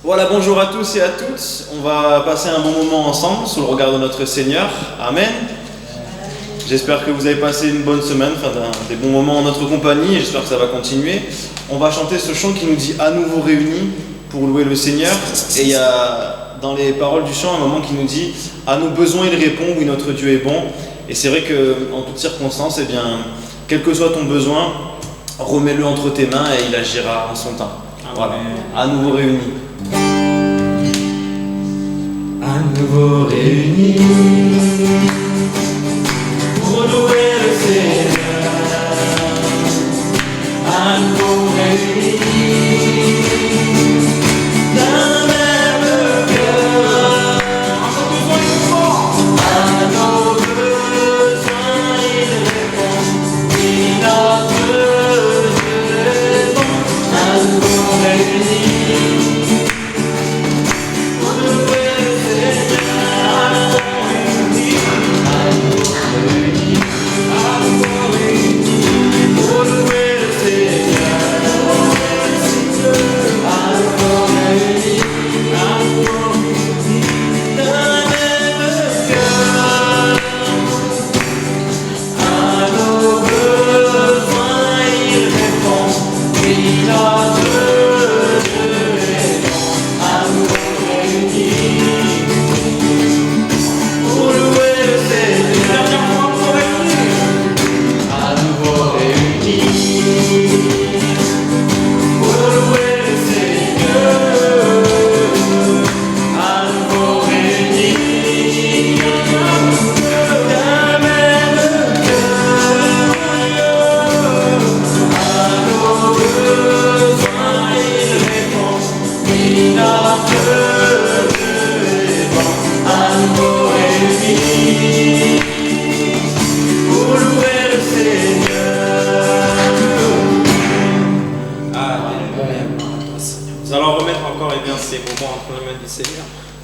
Voilà, bonjour à tous et à toutes. On va passer un bon moment ensemble sous le regard de notre Seigneur. Amen. J'espère que vous avez passé une bonne semaine, des bons moments en notre compagnie, et j'espère que ça va continuer. On va chanter ce chant qui nous dit à nouveau réunis pour louer le Seigneur. Et il y a dans les paroles du chant un moment qui nous dit à nos besoins il répond, oui notre Dieu est bon. Et c'est vrai qu'en toutes circonstances, eh bien, quel que soit ton besoin, remets-le entre tes mains et il agira en son temps. Voilà, à nouveau réunis. À nouveau réunis pour louer le Seigneur. À nouveau réunis d'un même cœur. À nos besoins il répond, oui notre Dieu est bon. À nouveau réunis.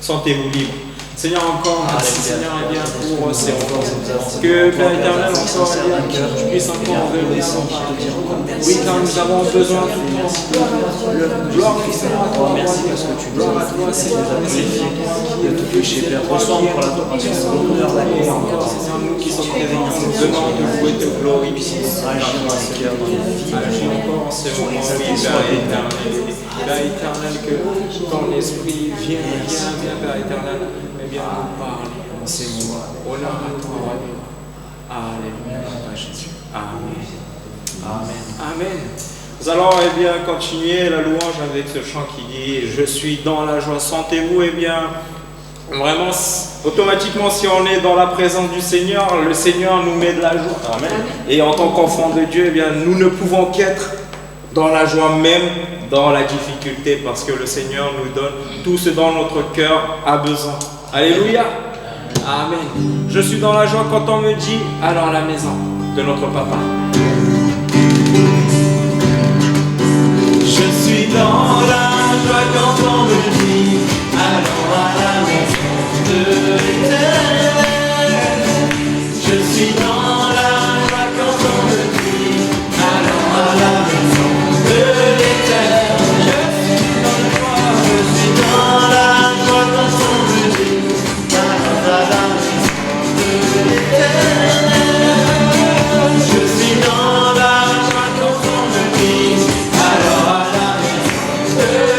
Sentez-vous libre. Seigneur, encore merci, Seigneur, et bien pour ces enfants. Que Père éternel, encore et bien, tu puisses encore venir nous parler. Oui, car nous avons besoin de toi. Gloire à toi, merci parce que tu gloire à toi, Seigneur, de tout péché, Père. Reçois pour l'adoration, l'honneur, la gloire. Et encore, Seigneur, nous qui sommes réveillés, nous venons de louer, te glorifier. Agis encore en ce moment, oui, Père éternel. Père éternel, que ton esprit vient, Père éternel, et bien nous parler en ces moments. Honneur à toi, Alléluia, Père Jésus. Amen. Amen. Amen. Nous allons bien continuer la louange avec ce chant qui dit « Je suis dans la joie ». Sentez-vous, bien, vraiment, automatiquement, si on est dans la présence du Seigneur, le Seigneur nous met de la joie. Amen. Et en tant qu'enfants de Dieu, bien, nous ne pouvons qu'être dans la joie même, dans la difficulté, parce que le Seigneur nous donne tout ce dont notre cœur a besoin. Alléluia. Amen. Je suis dans la joie quand on me dit « alors à la maison de notre papa ». Je suis dans la joie quand on me dit allons à la maison de l'Éternel. Je suis dans la joie quand on me dit allons à la maison de l'Éternel. Je suis dans la joie quand on me dit allons à la maison de l'Éternel. Je suis dans la joie quand on me dit alors à la maison de l'Éternel.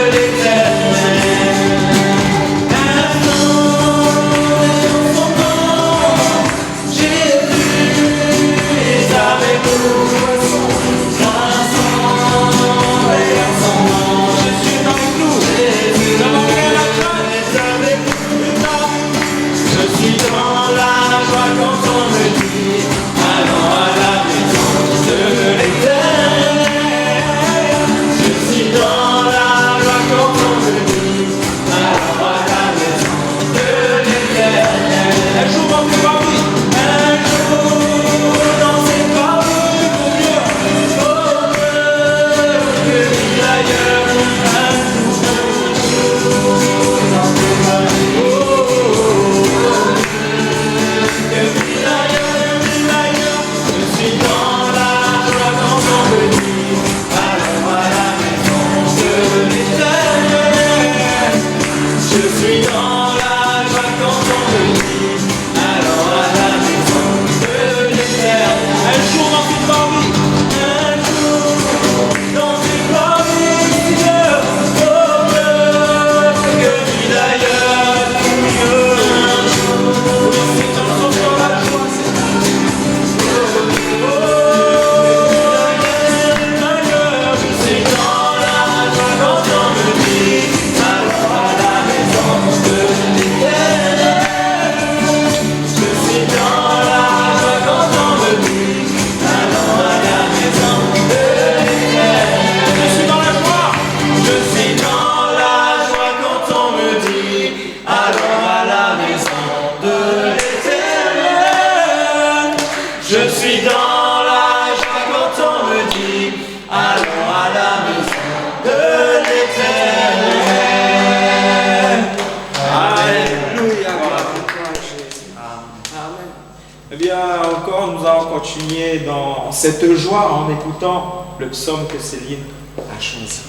continuer dans cette joie en écoutant le psaume que Céline a choisi.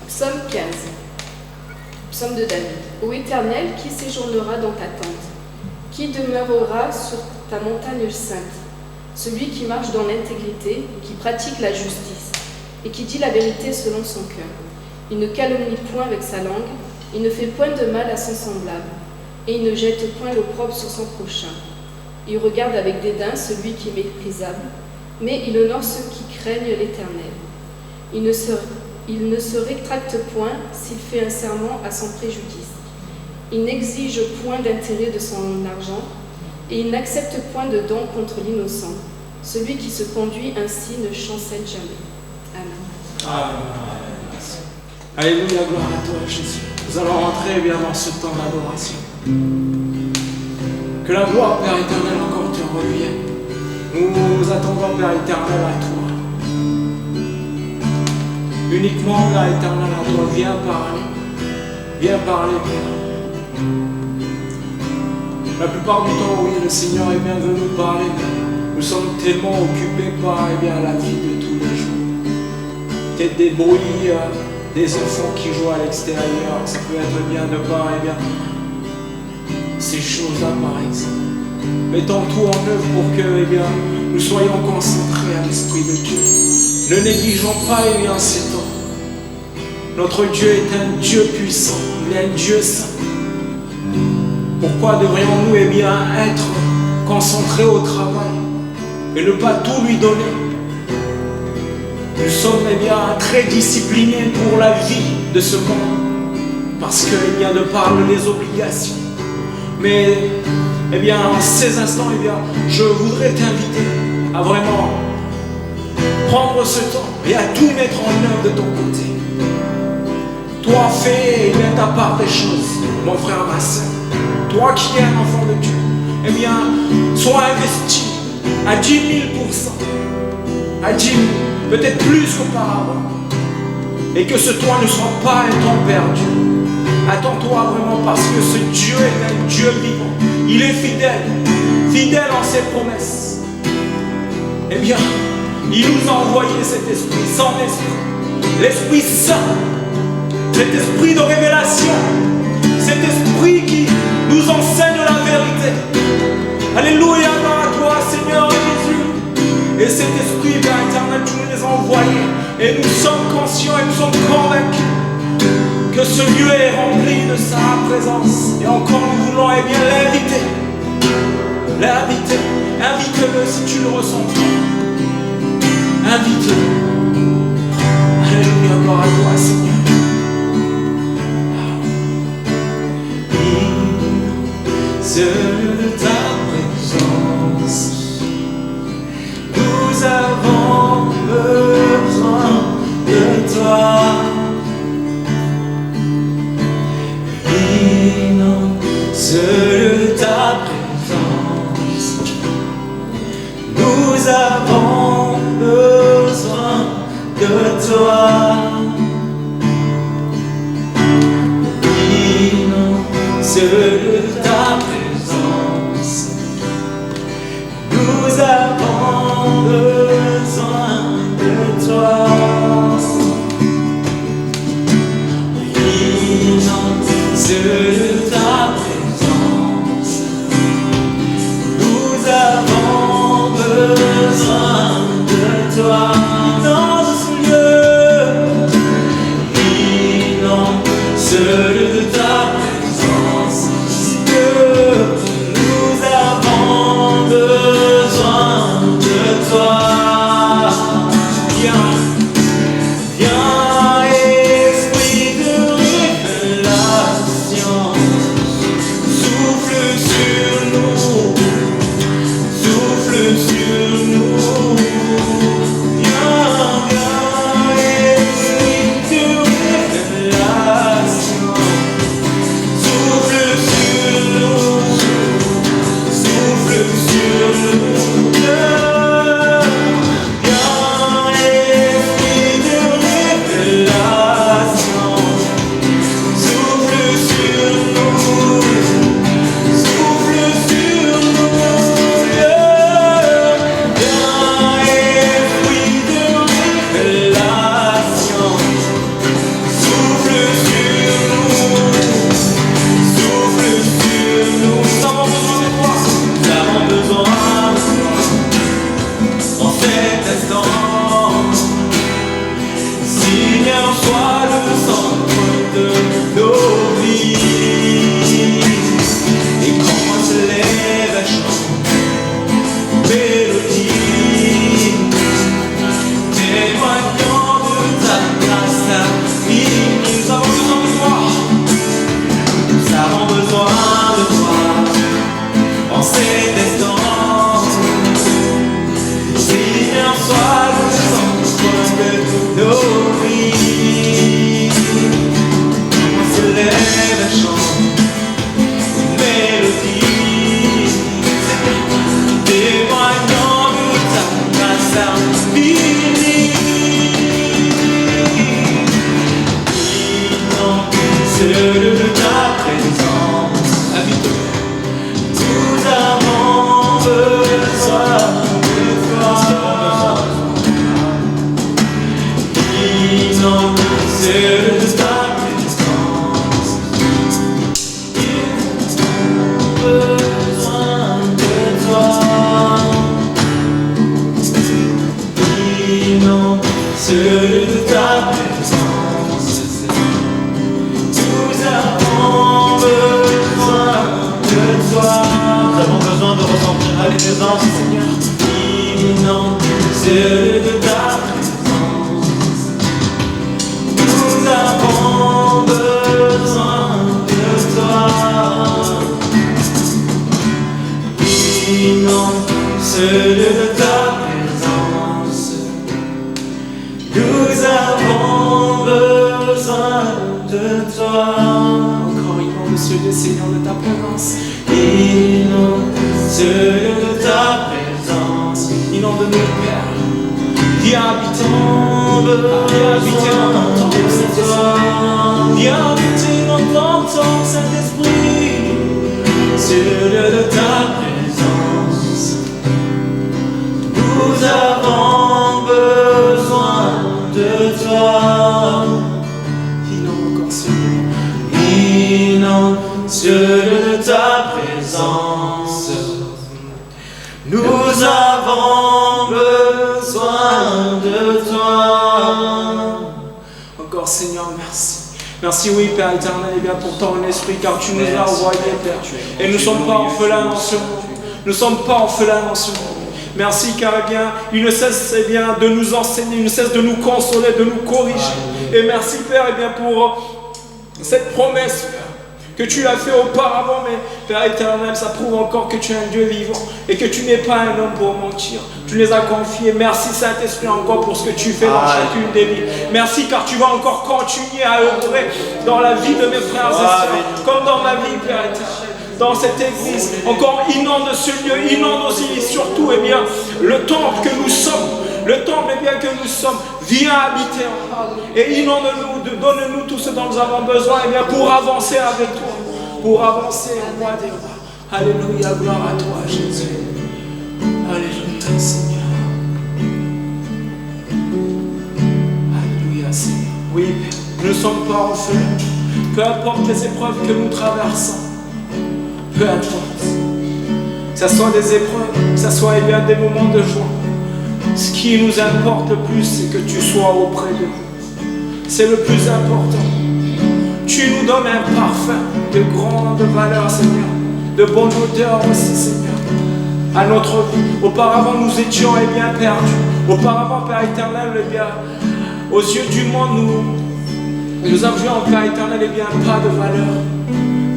Psaume 15. Psaume de David. Ô Éternel, qui séjournera dans ta tente? Qui demeurera sur ta montagne sainte? Celui qui marche dans l'intégrité, qui pratique la justice, et qui dit la vérité selon son cœur. Il ne calomnie point avec sa langue, il ne fait point de mal à son semblable, et il ne jette point l'opprobre sur son prochain. Il regarde avec dédain celui qui est méprisable, mais il honore ceux qui craignent l'Éternel. Il ne se rétracte point s'il fait un serment à son préjudice. Il n'exige point d'intérêt de son argent, et il n'accepte point de don contre l'innocent. Celui qui se conduit ainsi ne chancelle jamais. Amen. Amen. Alléluia, gloire à toi, Jésus. Nous allons rentrer bien dans ce temps d'adoration. Que la gloire, Père éternel, encore te revienne. Nous attendons, Père éternel, à toi. Uniquement, Père éternel, à toi. Viens parler. Viens parler, Père. La plupart du temps, oui, le Seigneur est bien venu nous parler. Nous sommes tellement occupés par la vie de tous les jours. Peut-être des bruits, des enfants qui jouent à l'extérieur. Ça peut être bien de voir ces choses-là, par exemple. Mettons tout en œuvre pour que nous soyons concentrés à l'Esprit de Dieu. Ne négligeons pas ces temps. Notre Dieu est un Dieu puissant, il est un Dieu saint. Pourquoi devrions-nous être concentrés au travail et ne pas tout lui donner? Nous sommes très disciplinés pour la vie de ce monde parce qu'il de par les obligations. Mais en ces instants, je voudrais t'inviter à vraiment prendre ce temps et à tout mettre en œuvre de ton côté. Toi, fais ta part des choses, mon frère, ma soeur. Toi qui es un enfant de Dieu, sois investi à 10 000%, à 10 000, peut-être plus qu'auparavant. Et que ce toi ne soit pas un temps perdu. Attends-toi vraiment parce que ce Dieu est un Dieu vivant. Il est fidèle, fidèle en ses promesses. Il nous a envoyé cet esprit, son esprit, l'Esprit Saint, cet esprit de révélation, cet esprit qui nous enseigne la vérité. Alléluia, gloire à toi, Seigneur Jésus. Et cet esprit, Père éternel, tu nous les as envoyés. Et nous sommes conscients et nous sommes convaincus que ce lieu est rempli de sa présence. Et encore nous voulons l'inviter. L'inviter. Invite-le si tu le ressens. Invite-le. Alléluia, gloire à toi, Seigneur. Seul de ta présence, nous avons besoin de toi. Et non, seul de ta présence, nous avons besoin de toi. Et non, seul de ta présence, nous avons besoin de toi. Oui, non, seul de ta présence, nous avons besoin de toi. Dans ce lieu, oui, non, seul de ta présence, nous avons besoin de toi. Viens, esprit de révélation, souffle sur nous, souffle sur nous. Viens, esprit de révélation, présence, Seigneur. Inondons ce lieu de ta présence. Nous avons besoin de toi. Inonde ce lieu de ta présence. Nous avons besoin de toi. Encore inonde ce lieu, Seigneur, de ta présence. Inonde ce lieu de ta présence. Inonde-nous, Père. Viens habiter. Viens habiter dans ton temple, Saint-Esprit. Viens habiter dans ton temple, Saint-Esprit. Sur le lieu de ta présence. Nous avons besoin de toi. Inonde encore ce lieu. Inonde sur le lieu de ta présence. Nous avons besoin de toi. Encore Seigneur, merci. Merci, oui, Père éternel, et bien pour ton esprit, car tu nous as envoyés, Père. Et nous ne sommes pas orphelins dans ce monde. Nous ne sommes pas orphelins dans ce monde. Merci, car eh bien, il ne cesse eh bien, de nous enseigner, il ne cesse de nous consoler, de nous corriger. Et merci, Père, eh bien, pour cette promesse, Père, que tu as fait auparavant, mais Père éternel, ça prouve encore que tu es un Dieu vivant et que tu n'es pas un homme pour mentir. Tu les as confiés. Merci Saint-Esprit encore pour ce que tu fais dans chacune des vies. Merci car tu vas encore continuer à œuvrer dans la vie de mes frères et sœurs, comme dans ma vie, Père éternel. Dans cette église, encore inonde ce lieu, inonde aussi surtout eh bien, le temple que nous sommes. Le temple eh bien, que nous sommes, viens habiter en nous. Et inonde-nous, donne-nous tout ce dont nous avons besoin eh bien, pour avancer avec toi. Pour avancer, roi des rois. Alléluia, gloire à toi, Jésus. Alléluia, Seigneur. Alléluia, Seigneur. Oui, Père, nous ne sommes pas orphelins. Peu importe les épreuves que nous traversons. Peu importe. Que ce soit des épreuves, que ce soit eh bien, des moments de joie. Ce qui nous importe le plus, c'est que tu sois auprès de nous. C'est le plus important. Tu nous donnes un parfum de grande valeur, Seigneur. De bonne odeur aussi, Seigneur. À notre vie. Auparavant, nous étions eh bien, perdus. Auparavant, Père éternel, eh bien, aux yeux du monde, nous avions, Père éternel, eh bien, pas de valeur.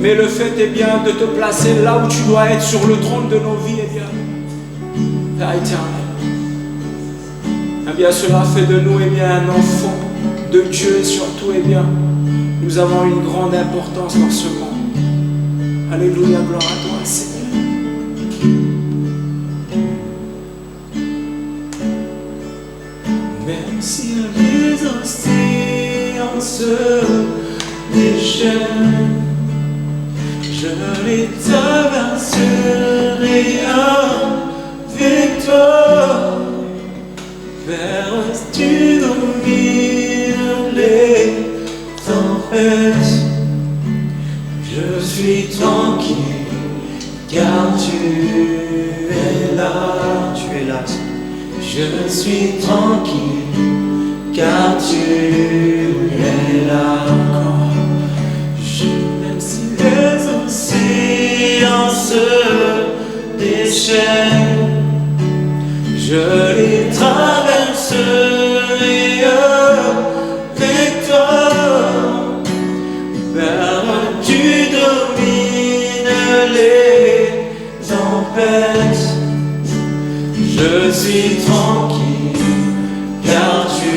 Mais le fait est bien de te placer là où tu dois être, sur le trône de nos vies, eh bien, Père éternel. Eh bien, cela fait de nous eh bien, un enfant de Dieu et surtout, eh bien, nous avons une grande importance dans ce monde. Alléluia, gloire à toi, Seigneur. Même si les océans se déchaînent, je les traverserai avec toi. Vers tu domines les tempêtes. Je suis tranquille car tu es là. Tu es là. Je suis tranquille car tu es là. Même si les océans se déchaînent, je les traverserai avec toi. Vers tu domines les tempêtes. Je suis tranquille car tu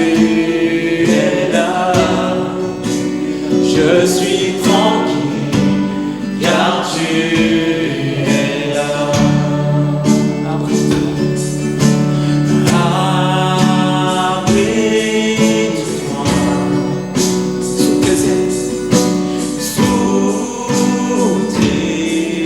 es là. Je suis tranquille car tu es là. Abrite-toi. Sous tes ailes. Sous tes ailes.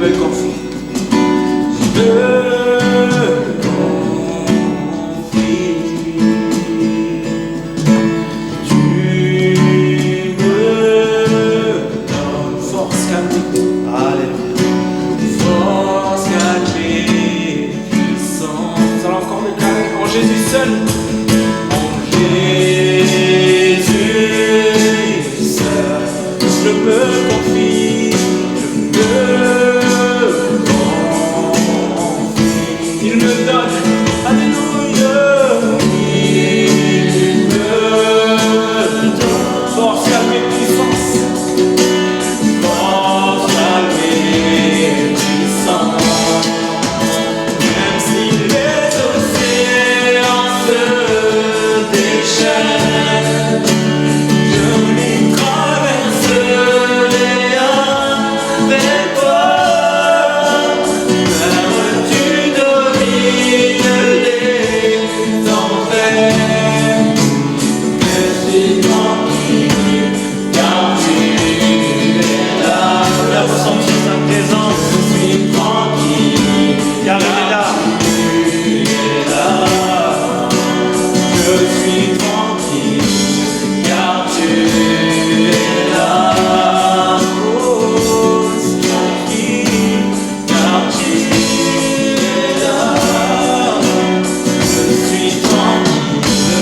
me confie. Je me confie. Tu me donnes force calmée. Alléluia. Force calmée, puissance. Nous allons encore déclarer en Jésus seul. En Jésus seul, je me confie, je me confie. Il me donne, alléluia, il me donne force calmée, puissance. Force calmée, puissance. Même si les océans se déchaînent, je les traverserai avec toi. Même tu domines les tempêtes. Je suis tranquille, car tu es là. La ressentir sa présence, Je suis tranquille, car il est là. tu es là. Je suis tranquille, car tu es là. Oh, je suis tranquille, car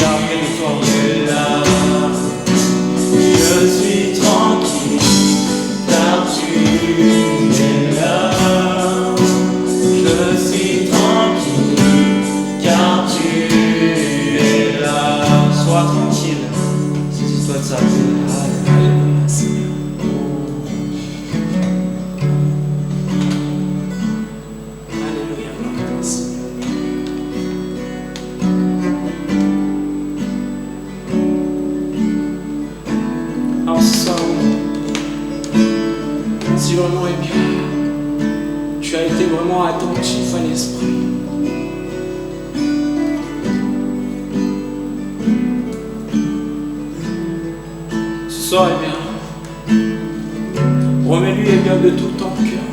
tu es là. Je suis tranquille, car tu es là. Je suis tranquille, car tu es là. Je suis tranquille, car tu es là. Sois tranquille. Saisis-toi de ça. Alléluia, Seigneur. Alléluia, gloire à toi, Seigneur. Alors ce soir, si vraiment, eh bien, tu as été vraiment attentif à l'esprit. Ce soir, eh bien, remets-lui eh bien, de tout ton cœur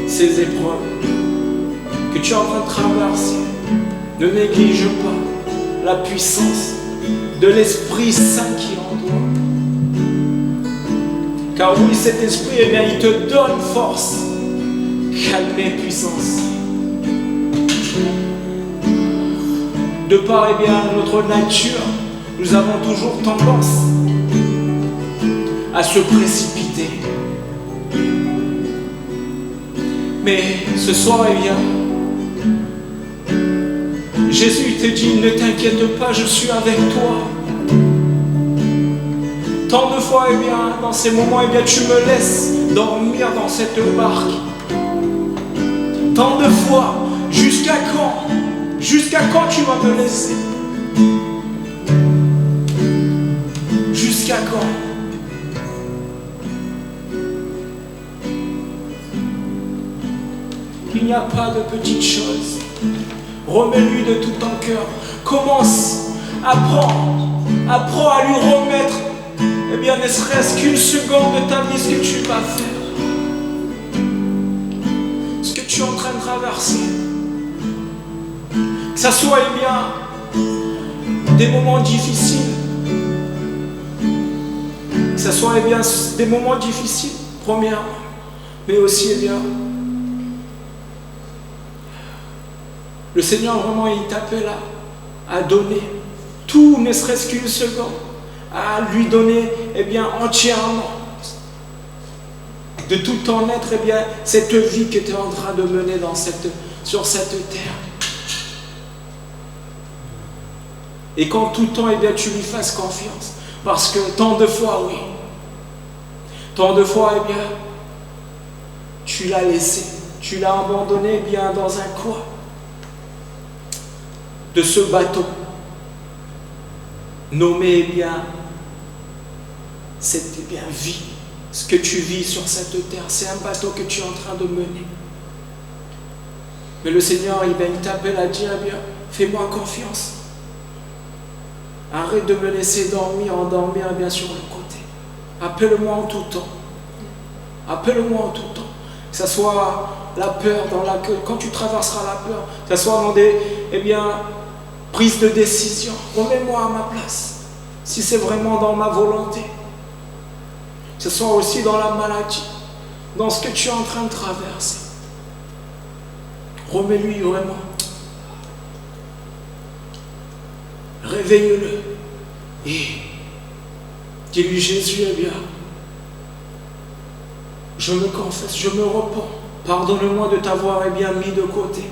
ces épreuves que tu es en train de traverser. Ne néglige pas la puissance de l'Esprit Saint qui est en toi. Car oui, cet esprit, eh bien, il te donne force, calme et puissance. De par eh bien, notre nature, nous avons toujours tendance à se précipiter. Mais ce soir, eh bien, Jésus te dit, ne t'inquiète pas, je suis avec toi. Tant de fois, eh bien, dans ces moments, eh bien, tu me laisses dormir dans cette barque. Tant de fois, jusqu'à quand? Jusqu'à quand tu vas me laisser? Jusqu'à quand? Il n'y a pas de petites choses. Remets-lui de tout ton cœur. Commence, apprends à lui remettre, eh bien, ne serait-ce qu'une seconde de ta vie, ce que tu vas faire. Ce que tu es en train de traverser. Que ça soit, eh bien, des moments difficiles. Que ça soit, eh bien, des moments difficiles, premièrement. Mais aussi, eh bien, le Seigneur vraiment il t'appelle à donner tout, ne serait-ce qu'une seconde, à lui donner eh bien entièrement de tout ton être eh bien cette vie que tu es en train de mener sur cette terre. Et qu'en tout temps eh bien tu lui fasses confiance, parce que tant de fois oui, tant de fois eh bien tu l'as laissé, tu l'as abandonné eh bien dans un coin de ce bateau nommé eh bien cette eh bien vie. Ce que tu vis sur cette terre, c'est un bateau que tu es en train de mener. Mais le Seigneur eh bien, il t'appelle à dire eh bien, fais-moi confiance. Arrête de me laisser endormir eh bien sur le côté. Appelle-moi en tout temps. Appelle-moi en tout temps. Que ce soit la peur quand tu traverseras la peur, que ce soit dans des prises de décision. Remets-moi à ma place. Si c'est vraiment dans ma volonté. Que ce soit aussi dans la maladie, dans ce que tu es en train de traverser. Remets-lui vraiment. Réveille-le. Et dis-lui, Jésus, je me confesse, je me repens. Pardonne-moi de t'avoir mis de côté.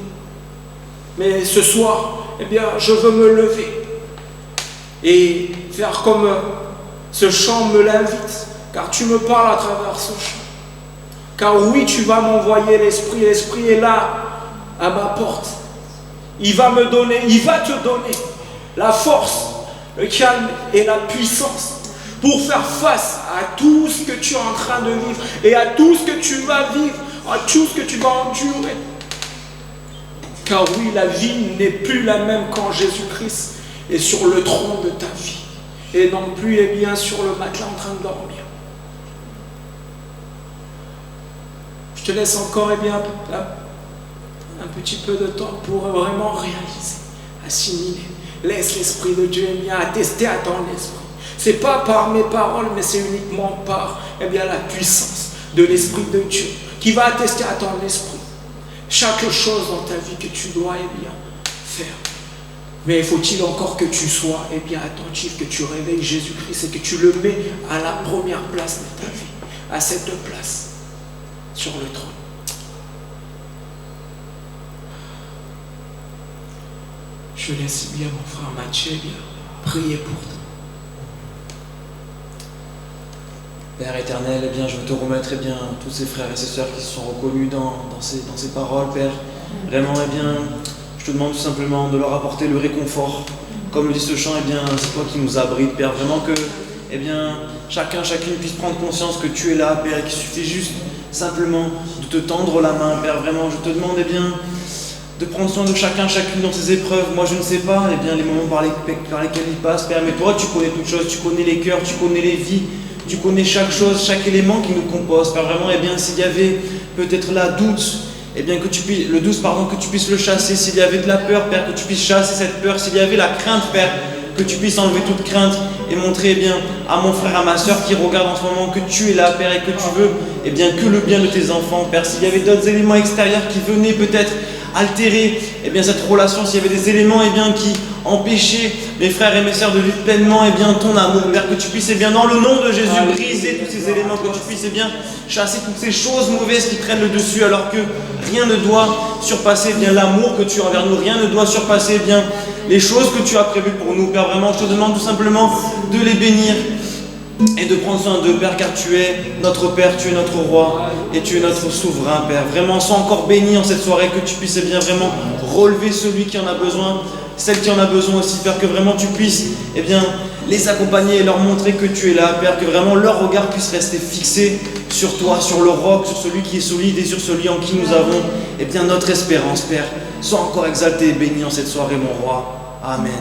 Mais ce soir, je veux me lever et faire comme ce chant me l'invite, car tu me parles à travers ce chant. Car oui, tu vas m'envoyer l'Esprit. L'Esprit est là, à ma porte. Il va te donner la force, le calme et la puissance pour faire face à tout ce que tu es en train de vivre et à tout ce que tu vas vivre, à tout ce que tu vas endurer. Car oui, la vie n'est plus la même quand Jésus-Christ est sur le trône de ta vie et non plus sur le matelas en train de dormir. Je te laisse encore un petit peu de temps pour vraiment réaliser, assimiler. Laisse l'Esprit de Dieu attester à ton esprit. Ce n'est pas par mes paroles, mais c'est uniquement par la puissance de l'Esprit de Dieu qui va attester à ton esprit chaque chose dans ta vie que tu dois faire. Mais faut-il encore que tu sois attentif, que tu réveilles Jésus-Christ et que tu le mets à la première place de ta vie, à cette place sur le trône. Je laisse mon frère Mathieu prier pour toi. Père éternel, je veux te remettre tous ces frères et ces sœurs qui se sont reconnus dans ces paroles, Père. Vraiment, je te demande tout simplement de leur apporter le réconfort. Comme le dit ce chant, c'est toi qui nous abrites, Père. Vraiment que chacune puisse prendre conscience que tu es là, Père, et qu'il suffit juste simplement de te tendre la main, Père. Vraiment, je te demande de prendre soin de chacune dans ses épreuves. Moi, je ne sais pas les moments par lesquels ils passent, Père, mais toi, tu connais toutes choses, tu connais les cœurs, tu connais les vies, tu connais chaque chose, chaque élément qui nous compose, Père. Vraiment, s'il y avait peut-être la doute, que tu puisses le chasser. S'il y avait de la peur, Père, que tu puisses chasser cette peur. S'il y avait la crainte, Père, que tu puisses enlever toute crainte et montrer à mon frère, à ma soeur qui regarde en ce moment que tu es là, Père, et que tu veux que le bien de tes enfants, Père. S'il y avait d'autres éléments extérieurs qui venaient peut-être altérer cette relation, s'il y avait des éléments qui empêchaient mes frères et mes sœurs de vivre pleinement ton amour, Père, que tu puisses dans le nom de Jésus briser tous ces éléments, que tu puisses chasser toutes ces choses mauvaises qui prennent le dessus, alors que rien ne doit surpasser l'amour que tu as envers nous, rien ne doit surpasser les choses que tu as prévues pour nous, Père. Vraiment, je te demande tout simplement de les bénir et de prendre soin d'eux, Père, car tu es notre Père, tu es notre Roi et tu es notre souverain, Père. Vraiment, sois encore béni en cette soirée, que tu puisses vraiment relever celui qui en a besoin, celle qui en a besoin aussi, Père, que vraiment tu puisses les accompagner et leur montrer que tu es là, Père, que vraiment leur regard puisse rester fixé sur toi, sur le roc, sur celui qui est solide et sur celui en qui nous avons notre espérance, Père. Sois encore exalté et béni en cette soirée, mon Roi. Amen.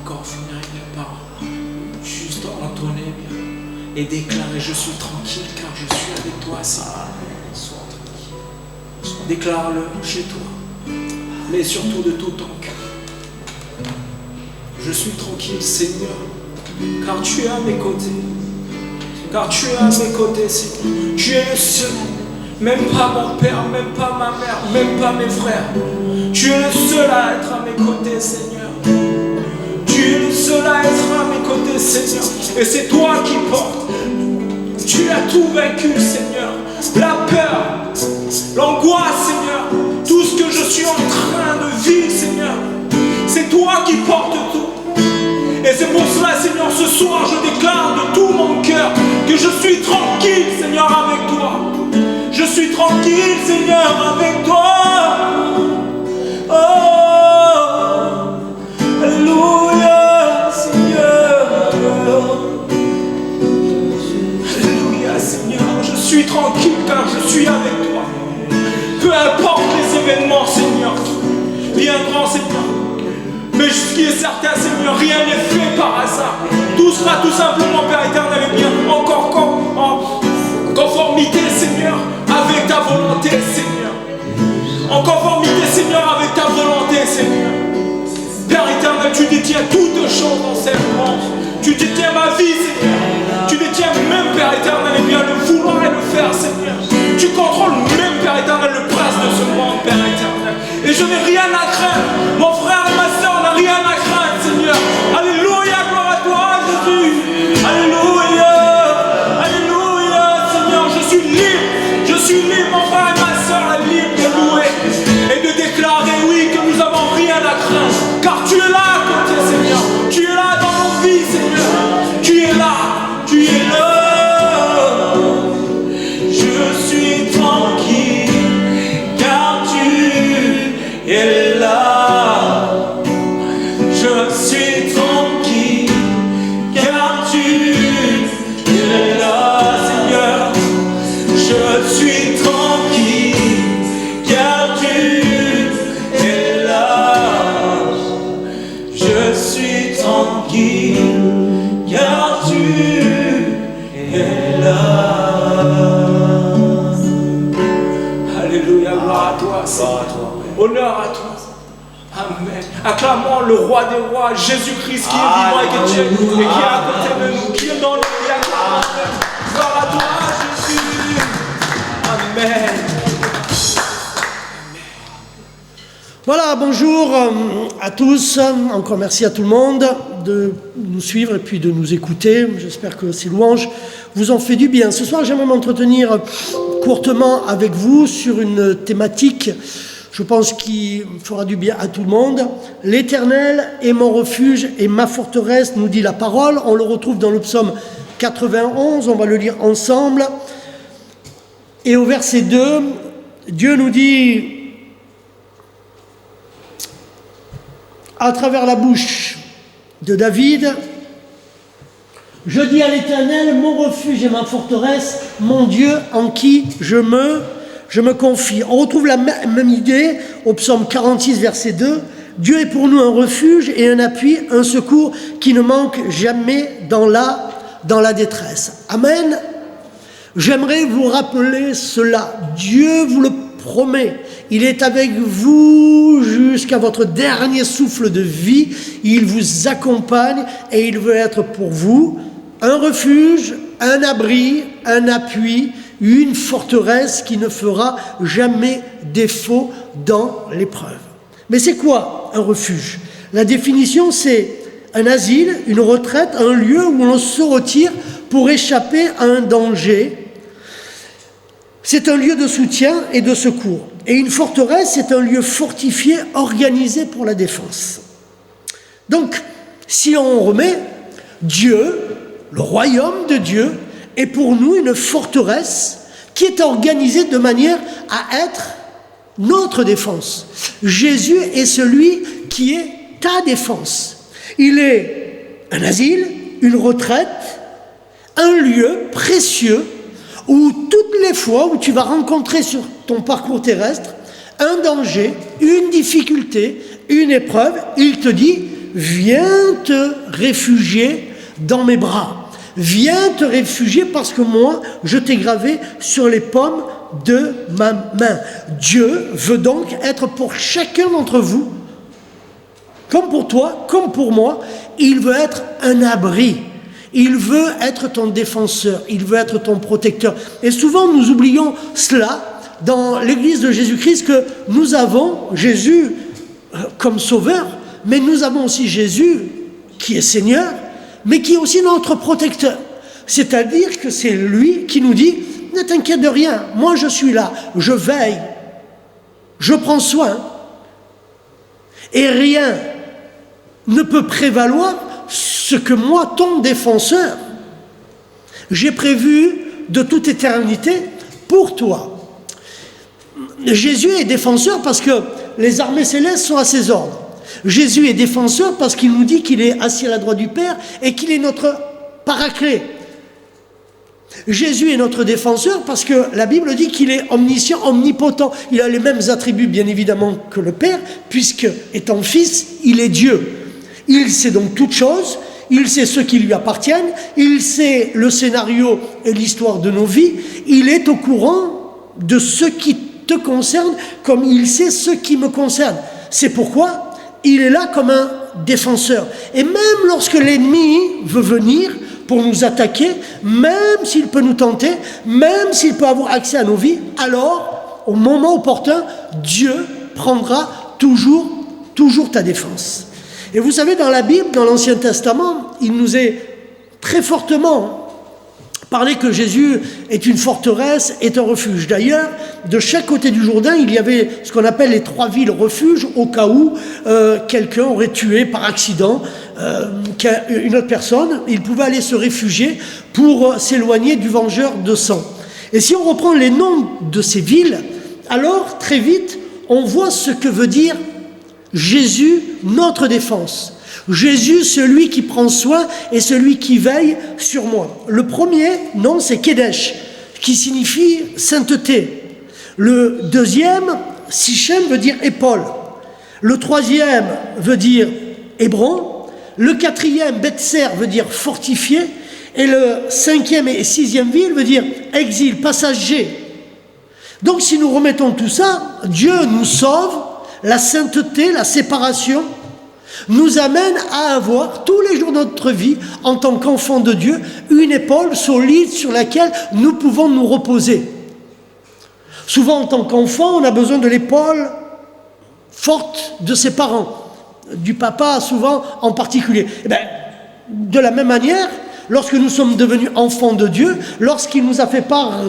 Encore finir une parole, juste entonner et déclarer: je suis tranquille car je suis avec toi, Seigneur. Sois tranquille. Déclare-le chez toi, mais surtout de tout ton cœur. Je suis tranquille, Seigneur, car tu es à mes côtés. Car tu es à mes côtés, Seigneur. Tu es le seul. Même pas mon père, même pas ma mère, même pas mes frères. Tu es le seul à être à mes côtés, Seigneur. Tu es le seul à être à mes côtés, Seigneur. Et c'est toi qui portes. Tu as tout vaincu, Seigneur. La peur, l'angoisse, Seigneur. Tout ce que je suis en train de vivre, Seigneur. C'est toi qui portes tout. Et c'est pour cela, Seigneur, ce soir, je déclare de tout mon cœur que je suis tranquille, Seigneur, avec toi. Je suis tranquille, Seigneur, avec toi. Oh, alléluia, Seigneur. Alléluia, Seigneur. Je suis tranquille car je suis avec toi. Peu importe les événements, Seigneur, viendront, Seigneur. Mais ce qui est certain, Seigneur, rien n'est fait par hasard. Tout sera détiens toutes choses dans cette monde. Tu détiens ma vie, Seigneur. Tu détiens même, Père éternel, et bien le vouloir et le faire, Seigneur. Tu contrôles même, Père éternel, le prince de ce monde, Père éternel. Et je n'ai rien à craindre. Mon frère et ma soeur n'ont rien à craindre, Seigneur. Alléluia, gloire à toi, Jésus. Alléluia. Alléluia, Seigneur. Je suis libre. Je suis libre, mon frère et ma soeur, libre de louer et de déclarer, oui, que nous n'avons rien à craindre. Car tu es là à côté, Seigneur. Tu es là dans nos vies, Seigneur. Tu es là. Tu es là. Je suis tranquille, car tu es là. Je suis tranquille, car tu es là, Seigneur. Je suis tranquille, car tu es là. Je suis tranquille, car tu es là. Alléluia, gloire à toi, Seigneur. Honneur à toi. Amen. Acclamons le roi des rois, Jésus-Christ qui est vivant et qui est Dieu et qui est à côté de nous, qui est dans le bien. Gloire à toi, Jésus. Amen. Voilà, bonjour à tous. Encore merci à tout le monde de nous suivre et puis de nous écouter. J'espère que ces louanges vous ont fait du bien. Ce soir, j'aimerais m'entretenir courtement avec vous sur une thématique, je pense, qui fera du bien à tout le monde. L'Éternel est mon refuge et ma forteresse, nous dit la parole. On le retrouve dans le psaume 91, on va le lire ensemble. Et au verset 2, Dieu nous dit, à travers la bouche de David, je dis à l'Éternel, mon refuge et ma forteresse, mon Dieu en qui je me confie. On retrouve la même idée au psaume 46, verset 2. Dieu est pour nous un refuge et un appui, un secours qui ne manque jamais dans la détresse. Amen. J'aimerais vous rappeler cela. Dieu vous le promet. Il est avec vous jusqu'à votre dernier souffle de vie. Il vous accompagne et il veut être pour vous un refuge, un abri, un appui, une forteresse qui ne fera jamais défaut dans l'épreuve. Mais c'est quoi un refuge? La définition, c'est un asile, une retraite, un lieu où l'on se retire pour échapper à un danger. C'est un lieu de soutien et de secours. Et une forteresse, c'est un lieu fortifié, organisé pour la défense. Donc, si on remet Dieu, le royaume de Dieu, est pour nous une forteresse qui est organisée de manière à être notre défense. Jésus est celui qui est ta défense. Il est un asile, une retraite, un lieu précieux où toutes les fois où tu vas rencontrer sur ton parcours terrestre un danger, une difficulté, une épreuve, il te dit « Viens te réfugier dans mes bras. Viens te réfugier parce que moi, je t'ai gravé sur les paumes de ma main. » Dieu veut donc être pour chacun d'entre vous, comme pour toi, comme pour moi, il veut être un abri. Il veut être ton défenseur, il veut être ton protecteur. Et souvent, nous oublions cela dans l'Église de Jésus-Christ, que nous avons Jésus comme sauveur, mais nous avons aussi Jésus qui est Seigneur, mais qui est aussi notre protecteur. C'est-à-dire que c'est lui qui nous dit « Ne t'inquiète de rien, moi je suis là, je veille, je prends soin. » Et rien ne peut prévaloir ce que moi, ton défenseur, j'ai prévu de toute éternité pour toi. Jésus est défenseur parce que les armées célestes sont à ses ordres. Jésus est défenseur parce qu'il nous dit qu'il est assis à la droite du Père et qu'il est notre paraclet. Jésus est notre défenseur parce que la Bible dit qu'il est omniscient, omnipotent. Il a les mêmes attributs, bien évidemment, que le Père, puisque, étant Fils, il est Dieu. Il sait donc toutes choses, il sait ce qui lui appartiennent, il sait le scénario et l'histoire de nos vies, il est au courant de ce qui te concerne comme il sait ce qui me concerne. C'est pourquoi il est là comme un défenseur. Et même lorsque l'ennemi veut venir pour nous attaquer, même s'il peut nous tenter, même s'il peut avoir accès à nos vies, alors, au moment opportun, Dieu prendra toujours ta défense. Et vous savez, dans la Bible, dans l'Ancien Testament, il nous est très fortement parlé que Jésus est une forteresse, est un refuge. D'ailleurs, de chaque côté du Jourdain, il y avait ce qu'on appelle les 3 villes refuges, au cas où quelqu'un aurait tué par accident une autre personne. Il pouvait aller se réfugier pour s'éloigner du vengeur de sang. Et si on reprend les noms de ces villes, alors très vite, on voit ce que veut dire Jésus, notre défense. Jésus, celui qui prend soin et celui qui veille sur moi. Le premier nom, c'est Kedesh, qui signifie sainteté. Le deuxième, Sichem, veut dire épaule. Le troisième veut dire Hébron. Le quatrième, Betser, veut dire fortifié. Et le 5e et 6e ville veut dire exil, passager. Donc si nous remettons tout ça, Dieu nous sauve, la sainteté, la séparation, nous amène à avoir tous les jours de notre vie, en tant qu'enfants de Dieu, une épaule solide sur laquelle nous pouvons nous reposer. Souvent, en tant qu'enfant, on a besoin de l'épaule forte de ses parents, du papa souvent en particulier. Et bien, de la même manière, lorsque nous sommes devenus enfants de Dieu, lorsqu'il nous a fait part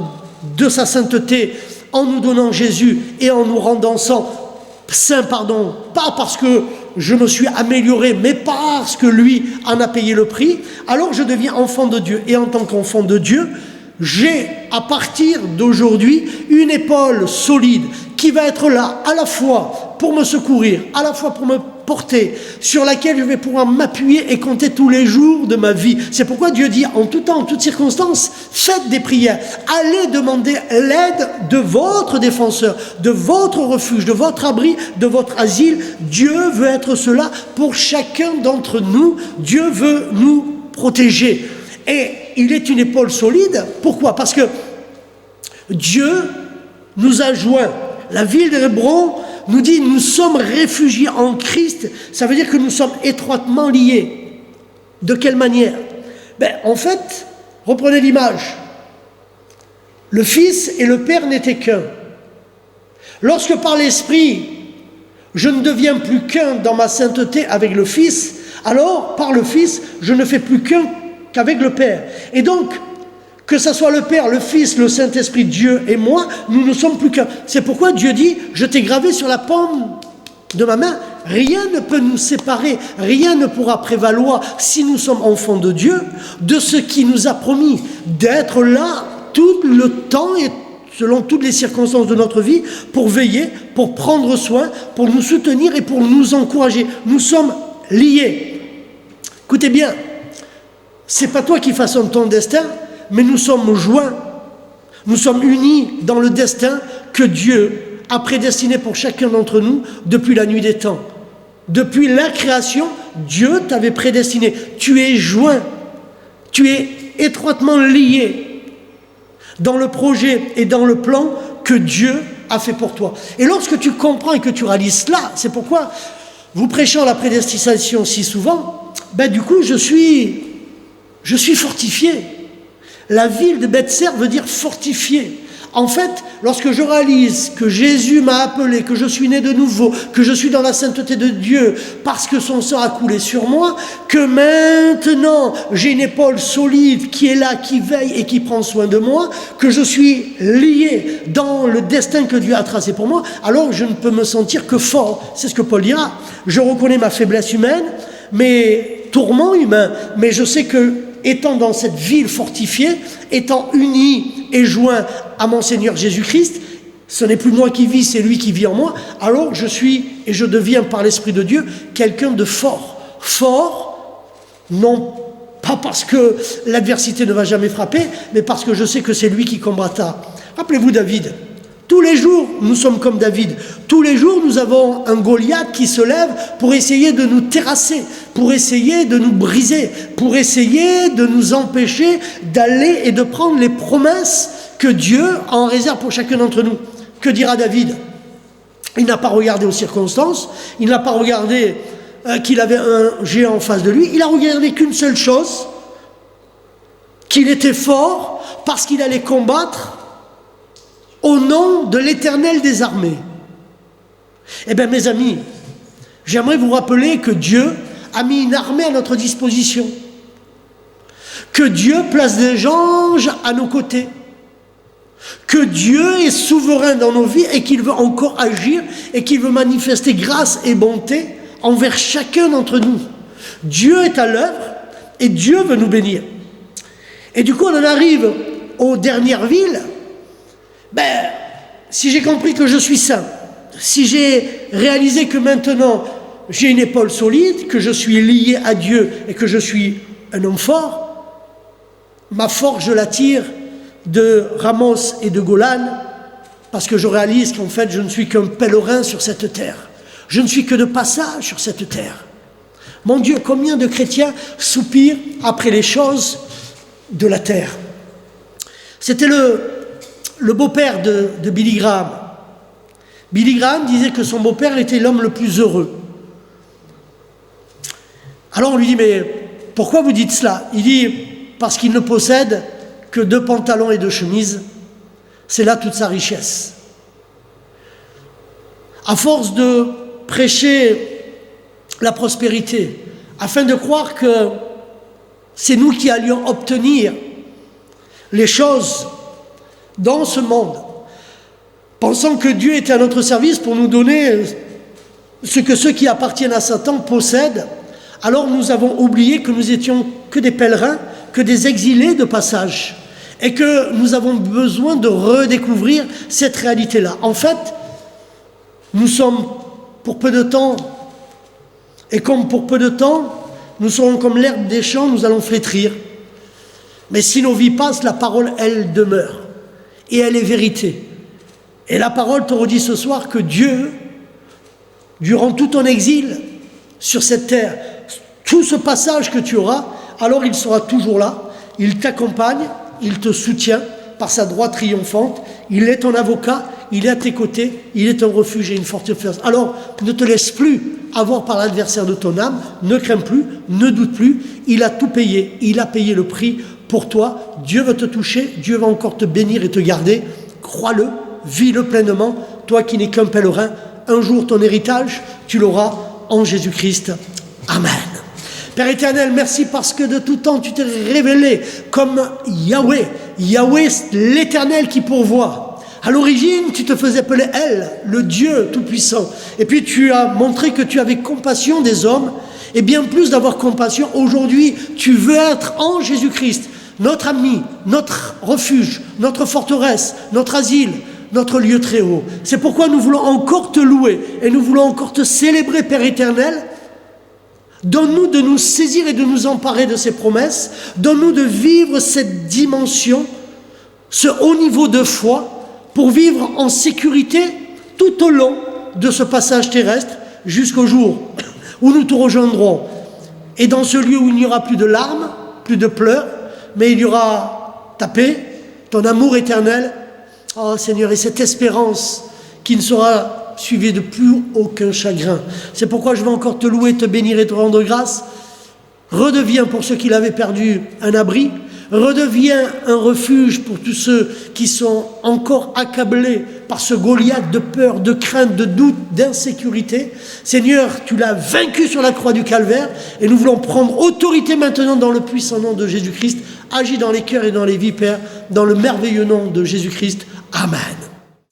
de sa sainteté en nous donnant Jésus et en nous rendant saint, pas parce que je me suis amélioré, mais parce que lui en a payé le prix, alors je deviens enfant de Dieu. Et en tant qu'enfant de Dieu, j'ai à partir d'aujourd'hui une épaule solide qui va être là à la fois pour me secourir, à la fois pour me porter, sur laquelle je vais pouvoir m'appuyer et compter tous les jours de ma vie. C'est pourquoi Dieu dit en tout temps, en toutes circonstances, faites des prières, allez demander l'aide de votre défenseur, de votre refuge, de votre abri, de votre asile. Dieu veut être cela pour chacun d'entre nous. Dieu veut nous protéger. Et il est une épaule solide. Pourquoi? Parce que Dieu nous a joints. La ville d'Hébron nous dit nous sommes réfugiés en Christ. Ça veut dire que nous sommes étroitement liés. De quelle manière? En fait, reprenez l'image. Le Fils et le Père n'étaient qu'un. Lorsque par l'Esprit, je ne deviens plus qu'un dans ma sainteté avec le Fils, alors par le Fils, je ne fais plus qu'un qu'avec le Père. Et donc, que ce soit le Père, le Fils, le Saint-Esprit, Dieu et moi, nous ne sommes plus qu'un. C'est pourquoi Dieu dit, je t'ai gravé sur la paume de ma main. Rien ne peut nous séparer, rien ne pourra prévaloir, si nous sommes enfants de Dieu, de ce qui nous a promis d'être là tout le temps et selon toutes les circonstances de notre vie, pour veiller, pour prendre soin, pour nous soutenir et pour nous encourager. Nous sommes liés. Écoutez bien, c'est pas toi qui façonnes ton destin, mais nous sommes joints, nous sommes unis dans le destin que Dieu a prédestiné pour chacun d'entre nous depuis la nuit des temps. Depuis la création, Dieu t'avait prédestiné. Tu es joint, tu es étroitement lié dans le projet et dans le plan que Dieu a fait pour toi. Et lorsque tu comprends et que tu réalises cela, c'est pourquoi, vous prêchant la prédestination si souvent, du coup je suis fortifié. La ville de Betser veut dire fortifié. En fait, lorsque je réalise que Jésus m'a appelé, que je suis né de nouveau, que je suis dans la sainteté de Dieu parce que son sang a coulé sur moi, que maintenant j'ai une épaule solide qui est là, qui veille et qui prend soin de moi, que je suis lié dans le destin que Dieu a tracé pour moi, alors je ne peux me sentir que fort. C'est ce que Paul dira. Je reconnais ma faiblesse humaine, mes tourments humains, mais je sais que étant dans cette ville fortifiée, étant uni et joint à mon Seigneur Jésus-Christ, ce n'est plus moi qui vis, c'est lui qui vit en moi, alors je suis et je deviens par l'Esprit de Dieu quelqu'un de fort. Fort, non pas parce que l'adversité ne va jamais frapper, mais parce que je sais que c'est lui qui combattra. Rappelez-vous David. Tous les jours, nous sommes comme David. Tous les jours, nous avons un Goliath qui se lève pour essayer de nous terrasser, pour essayer de nous briser, pour essayer de nous empêcher d'aller et de prendre les promesses que Dieu en réserve pour chacun d'entre nous. Que dira David? Il n'a pas regardé aux circonstances, il n'a pas regardé qu'il avait un géant en face de lui. Il a regardé qu'une seule chose, qu'il était fort parce qu'il allait combattre au nom de l'Éternel des armées. Eh bien, mes amis, j'aimerais vous rappeler que Dieu a mis une armée à notre disposition, que Dieu place des anges à nos côtés, que Dieu est souverain dans nos vies et qu'il veut encore agir et qu'il veut manifester grâce et bonté envers chacun d'entre nous. Dieu est à l'œuvre et Dieu veut nous bénir. Et du coup, on en arrive aux dernières villes. Si j'ai compris que je suis saint, si j'ai réalisé que maintenant j'ai une épaule solide, que je suis lié à Dieu et que je suis un homme fort, ma force, je la tire de Ramos et de Golan, parce que je réalise qu'en fait, je ne suis qu'un pèlerin sur cette terre. Je ne suis que de passage sur cette terre. Mon Dieu, combien de chrétiens soupirent après les choses de la terre. C'était le beau-père de Billy Graham. Billy Graham disait que son beau-père était l'homme le plus heureux. Alors on lui dit, mais pourquoi vous dites cela? Il dit, parce qu'il ne possède que 2 pantalons et 2 chemises. C'est là toute sa richesse. À force de prêcher la prospérité, afin de croire que c'est nous qui allions obtenir les choses dans ce monde, pensant que Dieu était à notre service pour nous donner ce que ceux qui appartiennent à Satan possèdent, alors nous avons oublié que nous étions que des pèlerins, que des exilés de passage, et que nous avons besoin de redécouvrir cette réalité-là. En fait, nous sommes pour peu de temps, et comme pour peu de temps, nous serons comme l'herbe des champs, nous allons flétrir. Mais si nos vies passent, la parole, elle demeure. Et elle est vérité. Et la parole te redit ce soir que Dieu, durant tout ton exil sur cette terre, tout ce passage que tu auras, alors il sera toujours là, il t'accompagne, il te soutient par sa droite triomphante, il est ton avocat, il est à tes côtés, il est un refuge et une forteresse. Alors, ne te laisse plus avoir par l'adversaire de ton âme, ne crains plus, ne doute plus, il a tout payé, il a payé le prix pour toi, Dieu va te toucher, Dieu va encore te bénir et te garder, crois-le, vis-le pleinement, toi qui n'es qu'un pèlerin, un jour ton héritage, tu l'auras en Jésus-Christ. Amen. Père éternel, merci parce que de tout temps tu t'es révélé comme Yahweh, Yahweh l'éternel qui pourvoit. À l'origine, tu te faisais appeler El, le Dieu tout-puissant. Et puis tu as montré que tu avais compassion des hommes, et bien plus d'avoir compassion, aujourd'hui, tu veux être en Jésus-Christ, notre ami, notre refuge, notre forteresse, notre asile, notre lieu très haut. C'est pourquoi nous voulons encore te louer, et nous voulons encore te célébrer, Père éternel. Donne-nous de nous saisir et de nous emparer de ces promesses. Donne-nous de vivre cette dimension, ce haut niveau de foi, pour vivre en sécurité tout au long de ce passage terrestre jusqu'au jour où nous te rejoindrons. Et dans ce lieu où il n'y aura plus de larmes, plus de pleurs, mais il y aura ta paix, ton amour éternel. Oh Seigneur, et cette espérance qui ne sera suivie de plus aucun chagrin. C'est pourquoi je vais encore te louer, te bénir et te rendre grâce. Redeviens pour ceux qui l'avaient perdu un abri. Redeviens un refuge pour tous ceux qui sont encore accablés par ce Goliath de peur, de crainte, de doute, d'insécurité. Seigneur, tu l'as vaincu sur la croix du Calvaire et nous voulons prendre autorité maintenant dans le puissant nom de Jésus-Christ. Agis dans les cœurs et dans les vies, Père, dans le merveilleux nom de Jésus-Christ. Amen.